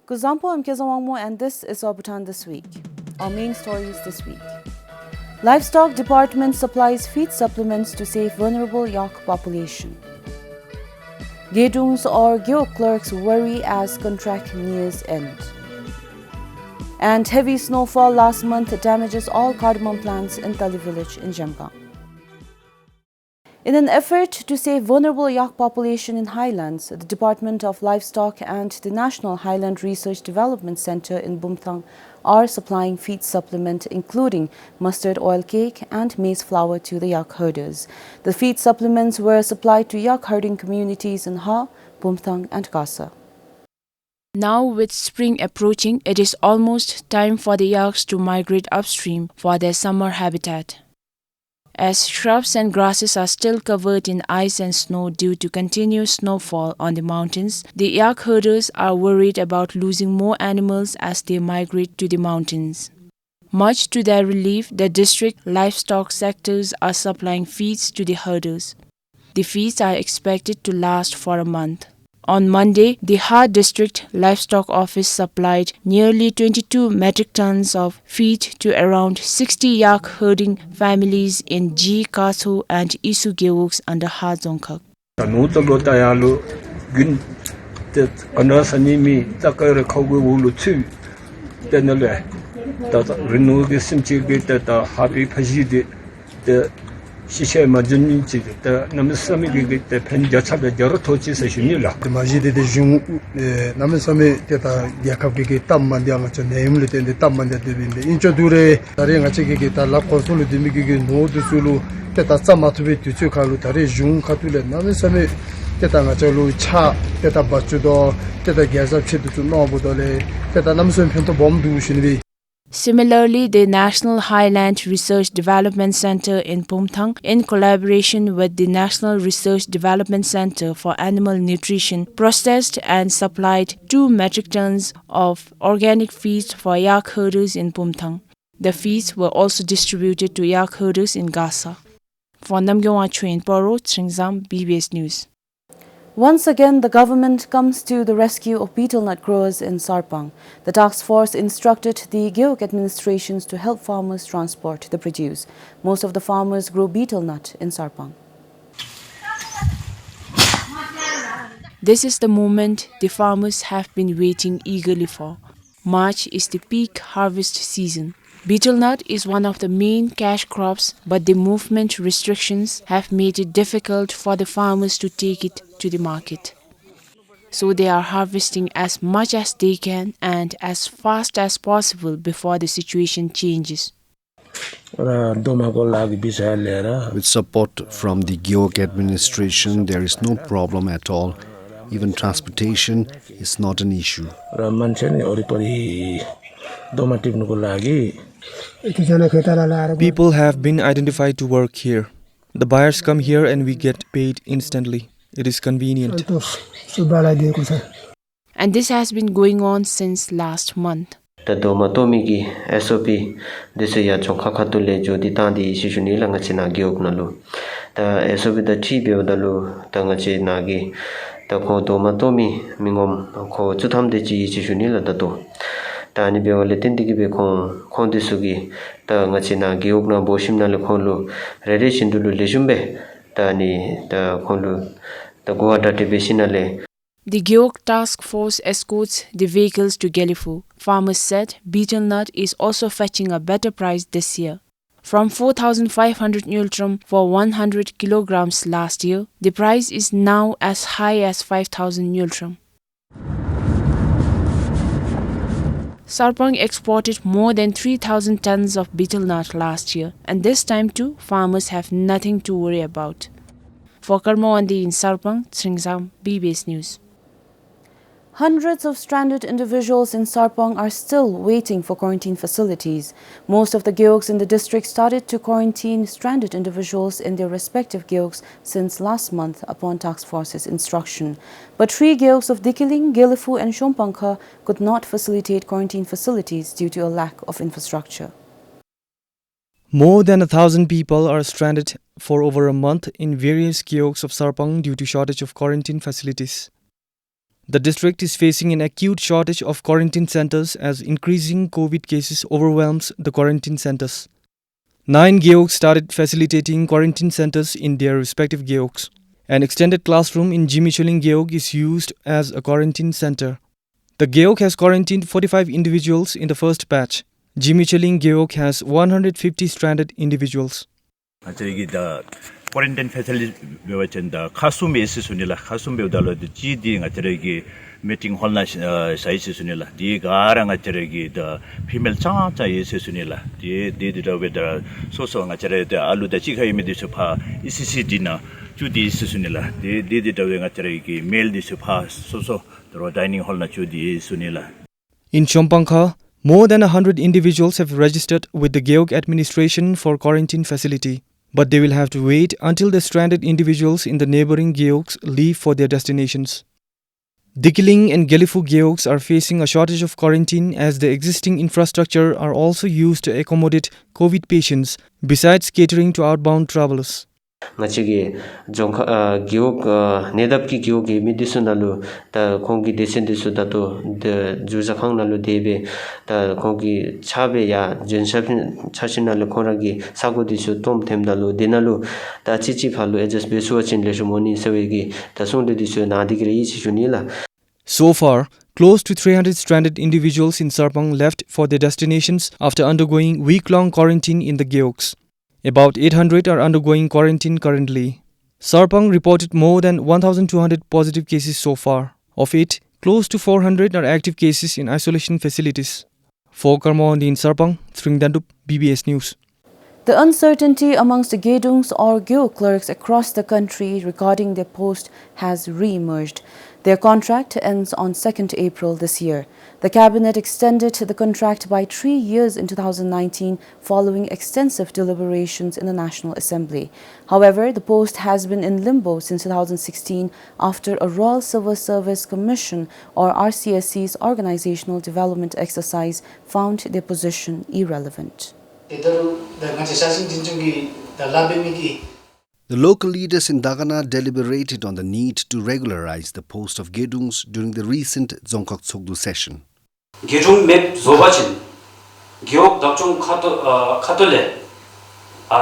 Kuzampo Mkezawangmo, and this is our Bhutan This Week. Our main stories this week. Livestock Department supplies feed supplements to save vulnerable yak population. Gedims or Geo clerks worry as contract nears end. And heavy snowfall last month damages all cardamom plants in Tali village in Jamgang. In an effort to save vulnerable yak population in highlands, the Department of Livestock and the National Highland Research Development Center in Bhutan are supplying feed supplement including mustard oil cake and maize flour to the yak herders. The feed supplements were supplied to yak herding communities in Ha, Bhutan and Kasa. Now with spring approaching, it is almost time for the yaks to migrate upstream for their summer habitat. As shrubs and grasses are still covered in ice and snow due to continuous snowfall on the mountains, the yak herders are worried about losing more animals as they migrate to the mountains. Much to their relief, the district livestock sectors are supplying feeds to the herders. The feeds are expected to last for a month. On Monday, the Ha District Livestock Office supplied nearly 22 metric tons of feed to around 60 yak herding families in G, Kaso and Isu Gewuks under Ha Zongkak. 시세 마전인지 남섬이 그때 편자차에 여러 토지 세신이라 마지데데 중 남섬이 때다 약합게 땀만 되는 저 내음을 때인데 땀만 되는데 인조들에 다른 같이 게 달라 콘솔 되미게 노드술로 때다 싸마트베 뒤쪽으로 다른 중 카툴레 남섬이 때다가 저로 차 때다 받주도 때다 계산치도 좀 넣어보더래 때다 남섬 편도 범두시니. Similarly, the National Highland Research Development Center in Pumthang, in collaboration with the National Research Development Center for Animal Nutrition, processed and supplied 2 metric tons of organic feeds for yak herders in Pumthang. The feeds were also distributed to yak herders in Gaza. For Namgyongwa Chuen Paro, Tringzam, BBS News. Once again, the government comes to the rescue of beetle nut growers in Sarpang. The task force instructed the Geok administrations to help farmers transport the produce. Most of the farmers grow beetle nut in Sarpang. This is the moment the farmers have been waiting eagerly for. March is the peak harvest season. Beetle nut is one of the main cash crops, but the movement restrictions have made it difficult for the farmers to take it to the market. So they are harvesting as much as they can and as fast as possible before the situation changes. With support from the Geok administration, there is no problem at all. Even transportation is not an issue. People have been identified to work here. The buyers come here and we get paid instantly. It is convenient. And this has been going on since last month. The domatomi SOP this year chonkhakhatule jodi tandi sishuni langachina gyoknalu. The SOP the chibi the lu tangachi nagi. The ko domatomi mingom ko chutam de chi sishuni la dato. Tani biole tindigi kon kondisugi the ngachina gyokna boshimna lekholu redishin dulu lejumbe tani the konlu the goata tibesinale. The Geok task force escorts the vehicles to Gelifu. Farmers said beetle nut is also fetching a better price this year. From 4,500 Nultrum for 100 kilograms last year, the price is now as high as 5,000 Nultrum. Sarpang exported more than 3,000 tons of beetle nut last year, and this time too, farmers have nothing to worry about. For Karmawandi in Sarpang, Tringzam, BBS News. Hundreds of stranded individuals in Sarpang are still waiting for quarantine facilities. Most of the Geoks in the district started to quarantine stranded individuals in their respective Geoks since last month upon task force's instruction. But 3 Geoks of Dikiling, Gelifu and Shompangkha could not facilitate quarantine facilities due to a lack of infrastructure. More than 1,000 people are stranded for over a month in various Geoks of Sarpang due to shortage of quarantine facilities. The district is facing an acute shortage of quarantine centers as increasing COVID cases overwhelms the quarantine centers. 9 geoks started facilitating quarantine centers in their respective geoks. An extended classroom in Jimicholing geok is used as a quarantine center. The geok has quarantined 45 individuals in the first batch. Jimicholing geok has 150 stranded individuals. quarantine facility bewachenda khasum esi sunila khasum bewdalo de gd ngateregi meeting hall na saisi sunila di gara ngateregi the female cha esi sunila di the weather so ngatere de alu da chiga imedi sofa ECCD na judi esi sunila di the ngateregi male di sofa so the dining hall na judi sunila. In Chompangkha, more than 100 individuals have registered with the geok administration for quarantine facility. But they will have to wait until the stranded individuals in the neighboring geoks leave for their destinations. Dikiling and Gelifu geoks are facing a shortage of quarantine as the existing infrastructure are also used to accommodate COVID patients besides catering to outbound travelers. Ngachigi jongkha giok nedap ki giok ge midisunalu ta khonggi desen disu da to de juzakhang nalu debe ta khonggi chabe ya jensapin chachinalu khoragi sago disu tom themdalu dinalu ta chichi phalu adjust besu achin lesumoni sewegi ta sonde disu nadigri ichunila. So far, close to 300 stranded individuals in Sarpang left for their destinations after undergoing week-long quarantine in the geoks. About 800 are undergoing quarantine currently. Sarpang reported more than 1,200 positive cases so far. Of it, close to 400 are active cases in isolation facilities. For Karmaondi in Sarpang, Sringdandup, BBS News. The uncertainty amongst the Gedungs or geok clerks across the country regarding their post has re-emerged. Their contract ends on 2nd April this year. The cabinet extended the contract by 3 years in 2019 following extensive deliberations in the National Assembly. However, the post has been in limbo since 2016 after a Royal Civil Service Commission or RCSC's organizational development exercise found their position irrelevant. The local leaders in Dagana deliberated on the need to regularize the post of Gedungs during the recent Dzongkhag Tsogdu session. Gedung map zobachin geok dakchong khatole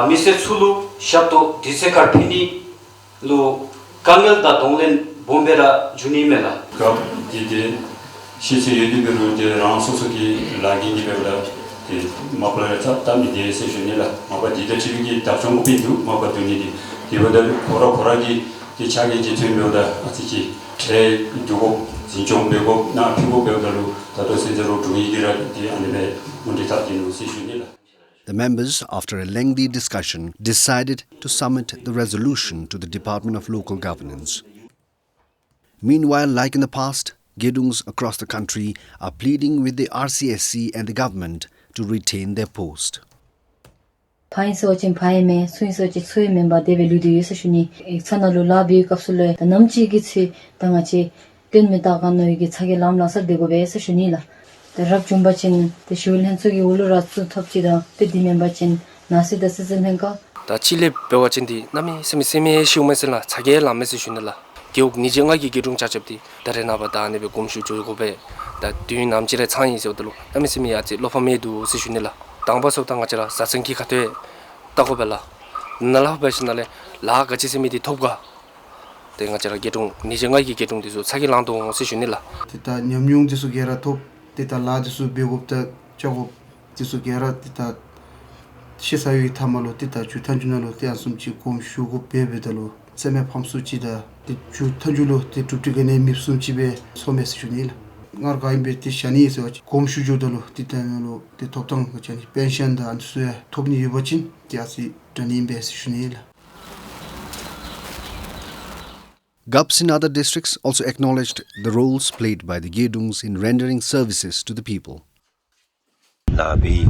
mise sulu shabto disekar phini lo kangel da donglen bombera junimela gab dide shise yediberu de ransosoki lagini bela de mapla tam de sessionela maba dide chigi dakchong pindu maba dunidi diboda koragi de chagi je tumeoda atiki 제 두고 진정 배고 나 피고 배우다로 다도 세대로 중이기라 이 안에 문제 답지는 시슈니라. The members, after a lengthy discussion, decided to submit the resolution to the Department of Local Governance. Meanwhile, like in the past, Gedungs across the country are pleading with the RCSC and the government to retain their post. 파인서진 파이메 수인서지 수이 멤버 데벨루드 유스슈니 익천으로 라비 kapsule the namchigichi tangachi tenmetaga noigi chage lamlasar dego beseshunila the rap jumbachin the shulhen sugi ulura chu thapchida the dimembachin nasi the season henka 다 칠레 배워진디 남이 스미스미 시우메슬라 자게 람메스 슌들라 기억 니정하기 기둥 자접디 다레나바다 네베 곰슈 조고베 다 뒤 남질의 창이 있어도록 남이 스미 아지 로파메도 스슌들라 당바서 당가지라 사생기 카테 따고벨라 날라 베신날레 라 같이 스미디 톱가 대가지라 기둥 니정하기 기둥디서 자기 랑동 스슌들라 티타 냠용 지수 게라 톱 티타 라 지수 베곱다 저고 지수 게라 티타 시사위 타말로 티타 주탄주나로 티안숨치 곰슈고 베베달로 세메 팜수치다 주탄주로 티투티게네 밉숨치베 소메스슈닐 ngargaimbe ti shani so komshujodalo titanalo ti toptang chani pension da ansuya topni yubachin tiasi tanimbe shunil. GUPs in other districts also acknowledged the roles played by the Gedungs in rendering services to the people. Labi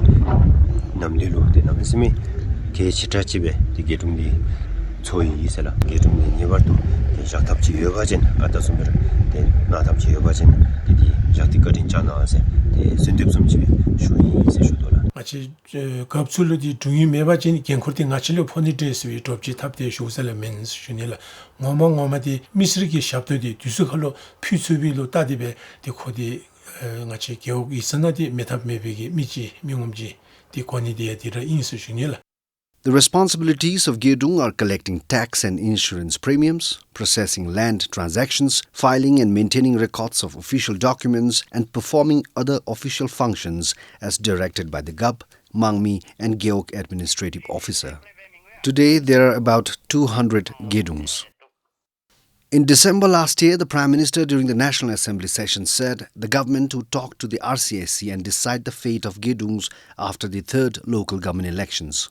namlilu de namismi ke chitachibe di Gedungdi choi isela Gedungdi nibartu de jakapchi yobajin atasumber de natapchi yobajin di jakti kadin chana ase de sundep sumchibe shui ise shudola 마치 갑술로디 중이 매바진 겐코티 나치려 포니데스위 좁지 탑대 쇼살멘스 슈닐라 뭐뭐뭐마디 미스르기 샵도디 뒤스컬로 퓨츠비로 따디베 디코디 같이 교육 있었나디 메탑메비기 미지 명음지 디코니디에 디라 인스 슈닐라. The responsibilities of Gedung are collecting tax and insurance premiums, processing land transactions, filing and maintaining records of official documents, and performing other official functions as directed by the GUB, Mangmi, and Geok Administrative Officer. Today, there are about 200 Gedungs. In December last year, the Prime Minister during the National Assembly session said the government would talk to the RCSC and decide the fate of Gedungs after the third local government elections.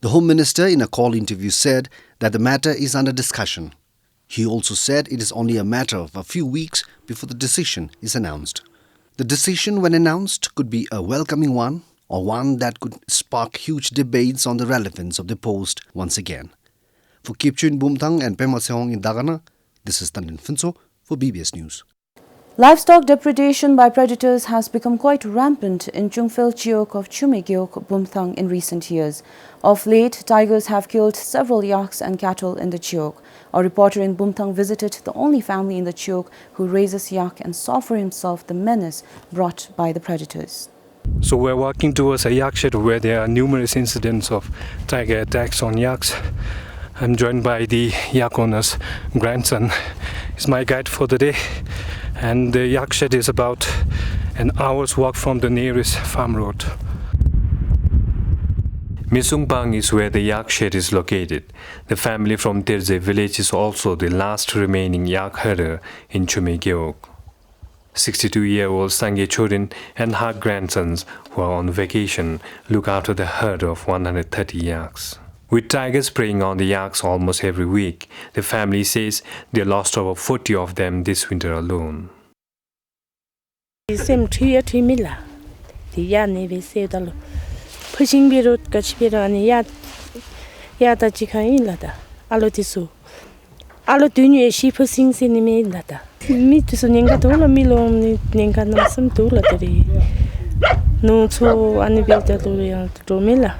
The Home Minister in a call interview said that the matter is under discussion. He also said it is only a matter of a few weeks before the decision is announced. The decision, when announced, could be a welcoming one or one that could spark huge debates on the relevance of the post once again. For Kipchun Bumthang and Pema Sehong in Dagana, this is Tandin Finso for BBS News. Livestock depredation by predators has become quite rampant in Chungphel Chiok of Chumegyok, Bumthang in recent years. Of late, tigers have killed several yaks and cattle in the Chiok. A reporter in Bumthang visited the only family in the Chiok who raises yak and saw for himself the menace brought by the predators. So we're walking towards a yak shed where there are numerous incidents of tiger attacks on yaks. I'm joined by the yak owner's grandson. He's my guide for the day. And the yak shed is about an hour's walk from the nearest farm road. Misungpang is where the yak shed is located. The family from Terze village is also the last remaining yak herder in Chumegyok. 62-year-old Sangye Chorin and her grandsons, who are on vacation, look after the herd of 130 yaks. With tigers preying on the yaks almost every week, the family says they lost over 40 of them this winter alone. Sem three mila, the yan be saved alone. Pushing be road catchbira and yata chicken in lada, alotisu. Alotunu she pushing in me lada. Meet to Ningatula Milon, Ninkanam some tulatary. No so unbeatable to Mila.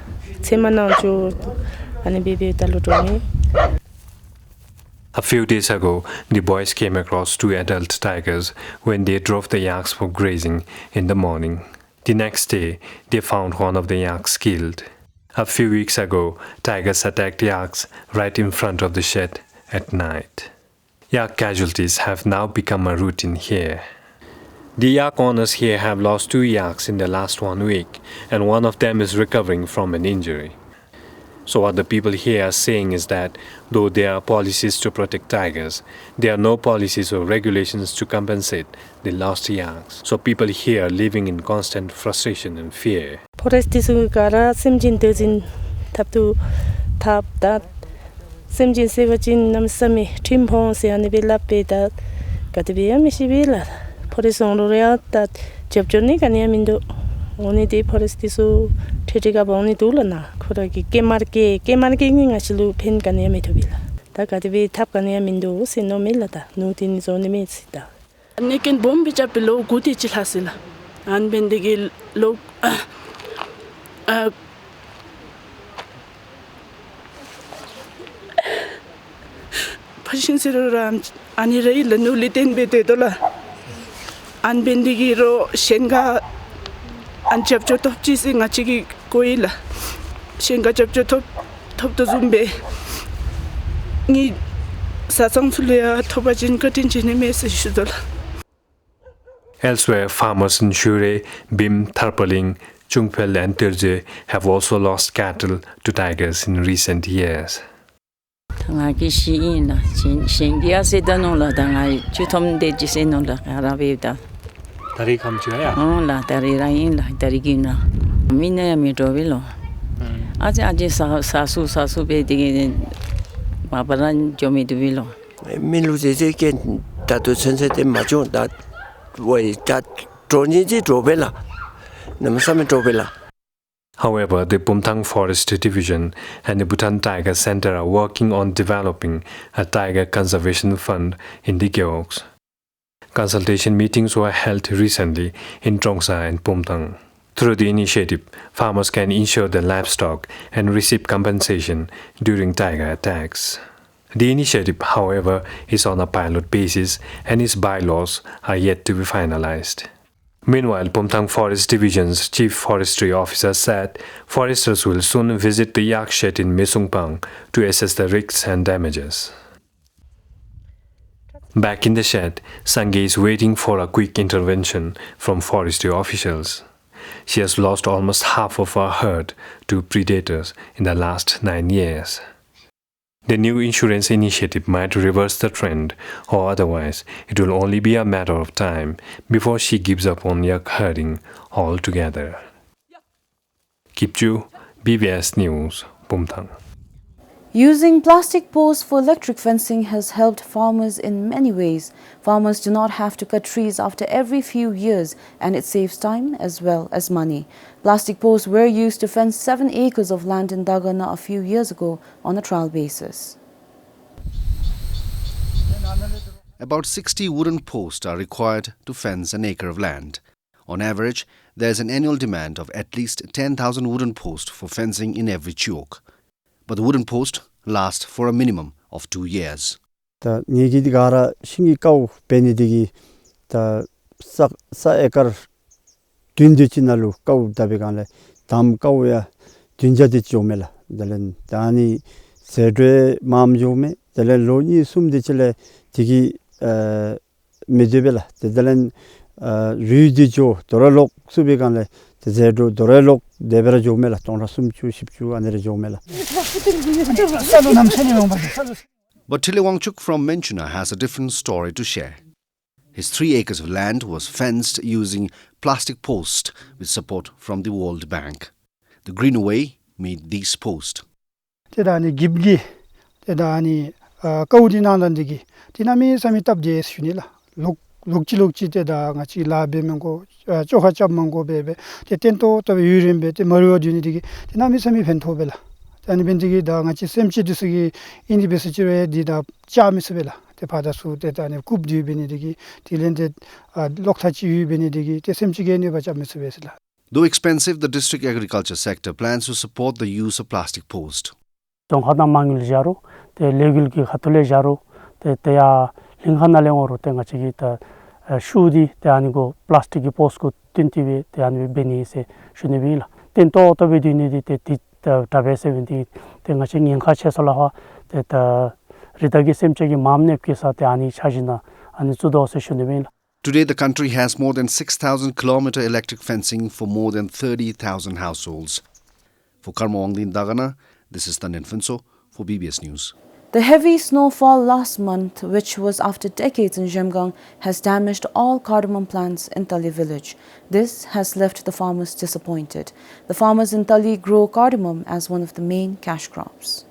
A few days ago, the boys came across two adult tigers when they drove the yaks for grazing in the morning. The next day, they found one of the yaks killed. A few weeks ago, tigers attacked yaks right in front of the shed at night. Yak casualties have now become a routine here. The yak owners here have lost 2 yaks in the last 1 week, and one of them is recovering from an injury. So what the people here are saying is that though there are policies to protect tigers, there are no policies or regulations to compensate the lost yaks. So people here are living in constant frustration and fear. Forest is gara semjin dezin taptu tap that semjin sevajin namsami timpong se anibila peda katibia misibila. Forest on that Japjoni can yamindo. Only the forest is so Titica boni dulana. Kuraki Kemarking actually pen can yam to villa. Takati tap can yamindo, say no millata, noting is only mates. Nick and bomb which up below good itch hasilla. And when they get low pushing zero ani rail no litin betedola. And bendigiro shenga and chapter top cheesing a chiki coila. Shenga chapter top to zumbe. Ni sasang fulia topajin cutting message. Elsewhere, farmers in Shure, Bim, Tarpaling, Chungphel and Terje have also lost cattle to tigers in recent years. Tangaki Shina, Shindia Sedanola, Tangai, Chutom de Gisenola, Arabida. Tarikam Chaya? Oh, la Tarirain, la Tarigina. Mina Midovilo. As I just sasu bedi Babaran Jomiduvilo. Miluzeke Tatu Sensate Majo that way that Troniji Drovella. Namasame Drovella. However, the Bumthang Forest Division and the Bhutan Tiger Center are working on developing a tiger conservation fund in the Gyeoks. Consultation meetings were held recently in Trongsa and Bumthang. Through the initiative, farmers can insure their livestock and receive compensation during tiger attacks. The initiative, however, is on a pilot basis and its bylaws are yet to be finalized. Meanwhile, Pumthang Forest Division's Chief Forestry Officer said foresters will soon visit the yak shed in Mesungpang to assess the risks and damages. Back in the shed, Sange is waiting for a quick intervention from forestry officials. She has lost almost half of her herd to predators in the last 9 years. The new insurance initiative might reverse the trend, or otherwise it will only be a matter of time before she gives up on yak herding altogether. Kipchu, BBS News, Pumthang. Using plastic poles for electric fencing has helped farmers in many ways. Farmers do not have to cut trees after every few years, and it saves time as well as money. Plastic poles were used to fence 7 acres of land in Dagana a few years ago on a trial basis. About 60 wooden posts are required to fence an acre of land. On average, there is an annual demand of at least 10,000 wooden posts for fencing in every chok. But the wooden post lasts for a minimum of 2 years. The Nigidgara Shingi Kau Benedigi, the Saekar Dundicinalu Kau Dabigale, Tam Kauya Dunjadicomela, the Dani Sedre Mam Jome, the Loni Sumdicele Tigi Medibela, the Delen Rudijo, Doralok Subigale. But Tillywangchuk from Menchuna has a different story to share. His 3 acres of land was fenced using plastic posts with support from the World Bank. The Greenaway made these posts. Tedani Gibgi, Tedani Kaudinandigi, Tinami Samitab Jes Funila, Lukchi Teda, Nachi Labe Mango, Chohachab Mango Bebe, the Tento to Urimbe, the Mario Dunity, Tinami Sami Pentobella, and Bendigi, Nachi Semchi Dusigi, in the Bessiture did a Chamisabella, the Padasu, the Tani Kubdi Benedigi, Tilended Loktachi Benedigi, the Semchigeni Bachamisabella. Though expensive, the district agriculture sector plans to support the use of plastic post. Don't have mangil jaro, the legal Hatule jaro, the Linghanalengoro Tengachigita, Shudi, the Anigo, plastic post, Tintivi, the Anibi Benise, Shunivilla. Tento to be needed the Tabe 70, Tengaching in Hachesalaha, that Ritagi Semchegi Mamne Kisa, the Ani Chajina, and Sudo Shunivilla. Today, the country has more than 6,000-kilometer electric fencing for more than 30,000 households. For Karmawangdin Dagana, this is Tanin Finso for BBS News. The heavy snowfall last month, which was after decades in Jemgang, has damaged all cardamom plants in Tali village. This has left the farmers disappointed. The farmers in Tali grow cardamom as one of the main cash crops.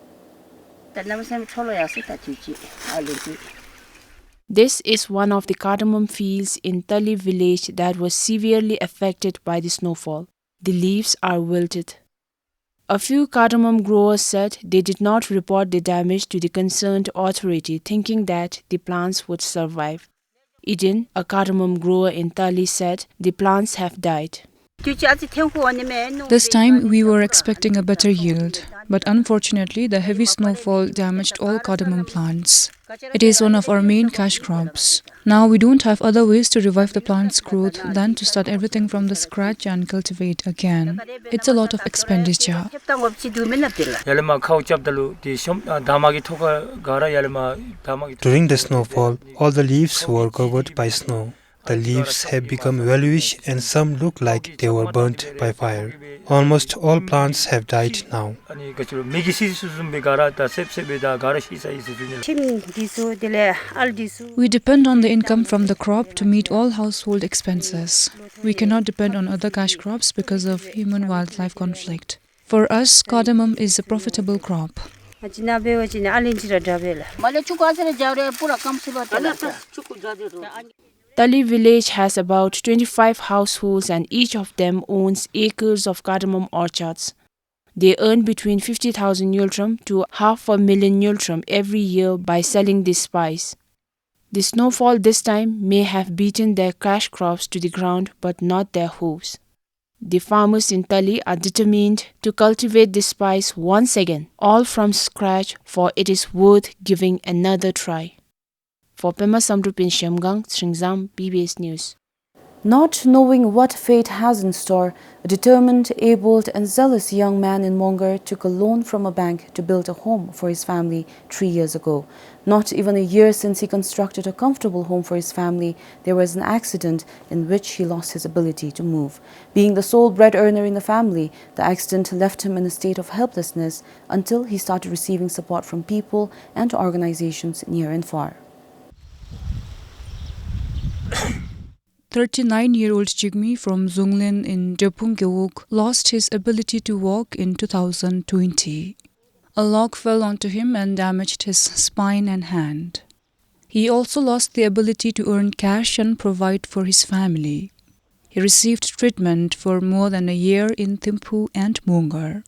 This is one of the cardamom fields in Tali village that was severely affected by the snowfall. The leaves are wilted. A few cardamom growers said they did not report the damage to the concerned authority, thinking that the plants would survive. Eden, a cardamom grower in Tali, said the plants have died. This time we were expecting a better yield, but unfortunately the heavy snowfall damaged all cardamom plants. It is one of our main cash crops. Now we don't have other ways to revive the plant's growth than to start everything from the scratch and cultivate again. It's a lot of expenditure. During the snowfall, all the leaves were covered by snow. The leaves have become yellowish and some look like they were burnt by fire. Almost all plants have died now. We depend on the income from the crop to meet all household expenses. We cannot depend on other cash crops because of human-wildlife conflict. For us, cardamom is a profitable crop. Tali village has about 25 households and each of them owns acres of cardamom orchards. They earn between 50,000 Yultrum to 500,000 Yultrum every year by selling this spice. The snowfall this time may have beaten their cash crops to the ground but not their hopes. The farmers in Tali are determined to cultivate this spice once again, all from scratch, for it is worth giving another try. For Pema Samrupin Shamgang, Sringzam, PBS News. Not knowing what fate has in store, a determined, abled and zealous young man in Mongar took a loan from a bank to build a home for his family 3 years ago. Not even a year since he constructed a comfortable home for his family, there was an accident in which he lost his ability to move. Being the sole bread earner in the family, the accident left him in a state of helplessness until he started receiving support from people and organizations near and far. 39-year-old Jigme from Zunglin in Depung Gewok lost his ability to walk in 2020. A log fell onto him and damaged his spine and hand. He also lost the ability to earn cash and provide for his family. He received treatment for more than a year in Thimphu and Mongar.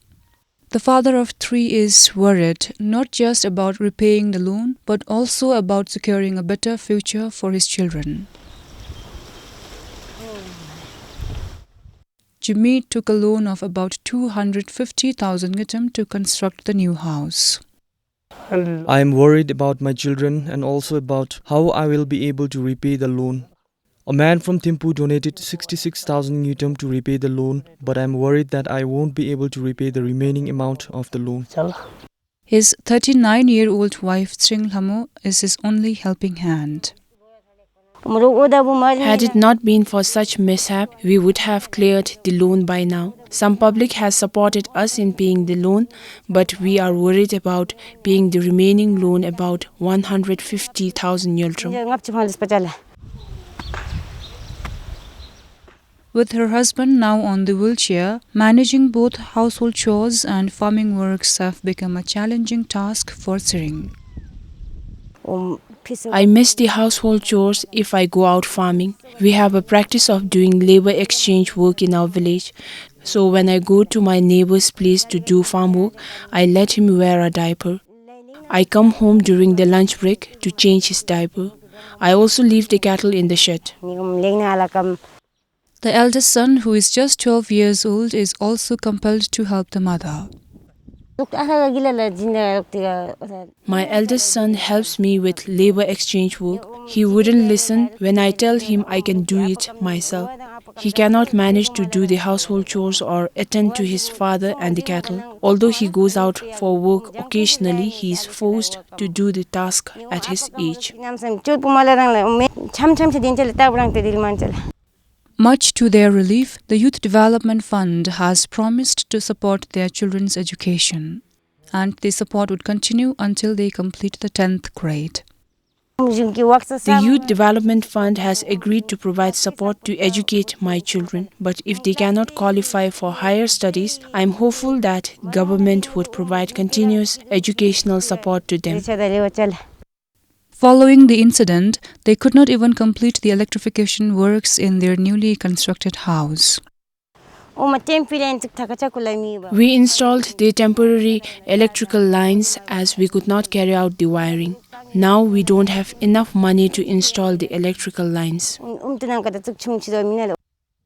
The father of 3 is worried not just about repaying the loan, but also about securing a better future for his children. Jimmy took a loan of about 250,000 Gedims to construct the new house. I am worried about my children and also about how I will be able to repay the loan. A man from Thimphu donated 66,000 Gedims to repay the loan, but I am worried that I won't be able to repay the remaining amount of the loan. His 39-year-old wife Tsring Lhamo is his only helping hand. Had it not been for such mishap, we would have cleared the loan by now. Some public has supported us in paying the loan, but we are worried about paying the remaining loan, about 150,000 Yultrum. With her husband now on the wheelchair, managing both household chores and farming works have become a challenging task for Tsering. I miss the household chores if I go out farming. We have a practice of doing labor exchange work in our village. So when I go to my neighbor's place to do farm work, I let him wear a diaper. I come home during the lunch break to change his diaper. I also leave the cattle in the shed. The eldest son, who is just 12 years old, is also compelled to help the mother. My eldest son helps me with labor exchange work. He wouldn't listen when I tell him I can do it myself. He cannot manage to do the household chores or attend to his father and the cattle. Although he goes out for work occasionally, he is forced to do the task at his age. Much to their relief, the Youth Development Fund has promised to support their children's education, and the support would continue until they complete the 10th grade. The Youth Development Fund has agreed to provide support to educate my children, but if they cannot qualify for higher studies, I am hopeful that government would provide continuous educational support to them. Following the incident, they could not even complete the electrification works in their newly constructed house. We installed the temporary electrical lines as we could not carry out the wiring. Now we don't have enough money to install the electrical lines.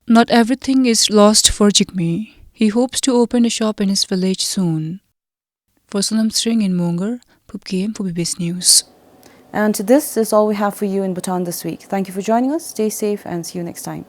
Not everything is lost for Jigme. He hopes to open a shop in his village soon. For Sonam Tsring in Mongar, Pupkiem for PBS News. And this is all we have for you in Bhutan this week. Thank you for joining us. Stay safe and see you next time.